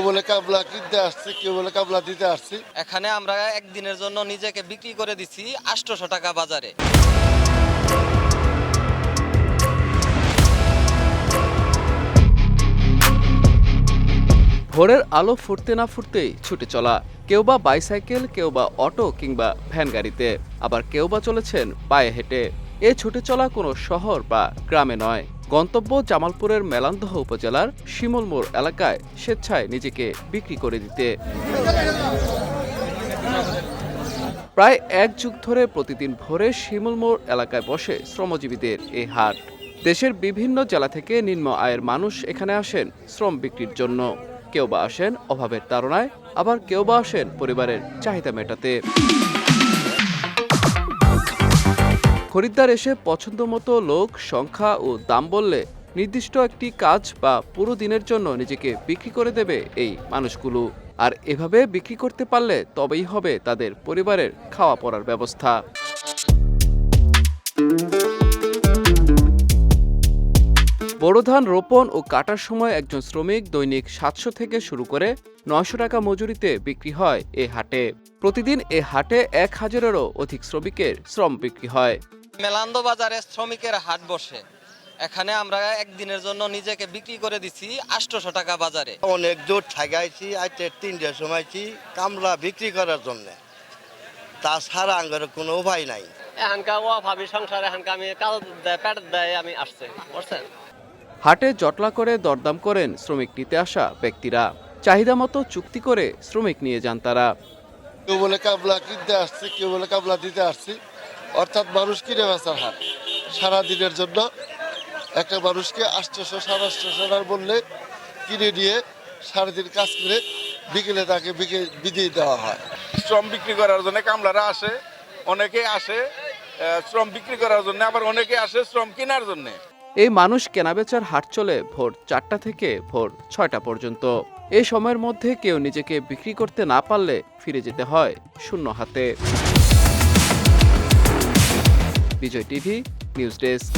বলে কাবলা কিনতে আসছি, কেউ বলে কাবলা দিতে আসছি। এখানে আমরা একদিনের জন্য নিজেকে বিক্রি করে দিছি 800 টাকা বাজারে। ভোরের আলো ফুটতে না ফুটতেই ছুটে চলা, কেউ বা বাইসাইকেল, কেউ বা অটো কিংবা ভ্যান গাড়িতে, আবার কেউ বা চলেছেন পায়ে হেঁটে। এ ছুটে চলা কোনো শহর বা গ্রামে নয়, গন্তব্য জামালপুরের মেলান্দহ উপজেলার শিমুলমোড় এলাকায় স্বেচ্ছায় নিজেকে বিক্রি করে দিতে। প্রায় এক যুগ ধরে প্রতিদিন ভোরে শিমুলমোড় এলাকায় বসে শ্রমজীবীদের এই হাট। দেশের বিভিন্ন জেলা থেকে নিম্ন আয়ের মানুষ এখানে আসেন শ্রম বিক্রির জন্য। কেউ বা আসেন অভাবের তাড়নায়, আবার কেউ বা আসেন পরিবারের চাহিদা মেটাতে। খরিদ্দার এসে পছন্দ মতো লোক, সংখ্যা ও দাম বললে নির্দিষ্ট একটি কাজ বা পুরো দিনের জন্য নিজেকে বিক্রি করে দেবে এই মানুষগুলো। আর এভাবে বিক্রি করতে পারলে তবেই হবে তাদের পরিবারের খাওয়া পড়ার ব্যবস্থা। বোরো ধান রোপণ ও কাটার সময় একজন শ্রমিক দৈনিক 700 থেকে শুরু করে 900 টাকা মজুরিতে বিক্রি হয় এ হাটে। প্রতিদিন এ হাটে 1000-এরও অধিক শ্রমিকের শ্রম বিক্রি হয়। মেলান্দ বাজারে শ্রমিকের হাট বসে। এখানে আমরা একদিনের জন্য নিজেকে বিক্রি করে দিছি 800 টাকা বাজারে। অনেক দূর ঠাগাইছি, আইতে 3টার সময়ছি কামলা বিক্রি করার জন্য। তাছাড়া আঙ্গের কোনো উপায় নাই। এখানকার ভাবি সংসারে এখানকার আমি কাজ দেয়, পেট দেয়, আমি আসছে বুঝছেন। হাটে জটলা করে দরদাম করেন শ্রমিক নিতে আসা ব্যক্তিরা। চাহিদা মতো চুক্তি করে শ্রমিক নিয়ে যান তারা। কেউ বলে কাবলা কিনতে আসছি, কেউ বলে কাবলা দিতে আসছি। অর্থাৎ মানুষ কিনে বেচার হাট। সারাদিনের জন্য একটা মানুষকে 800-850 টাকা বললে কিনে নিয়ে সারাদিন কাজ করে বিকেলে তাকে বিদিয়ে দেওয়া হয়। শ্রম বিক্রি করার জন্য কামলারা আসে, অনেকে আসে শ্রম বিক্রি করার জন্য, আবার অনেকে আসে শ্রম কেনার জন্য। এই মানুষ কেনাবেচার হাট চলে ভোর 4টা থেকে ভোর 6টা পর্যন্ত। এই সময়ের মধ্যে কেউ নিজেকে বিক্রি করতে না পারলে ফিরে যেতে হয় শূন্য হাতে। বিজয় টিভি নিউজ ডেস্ক।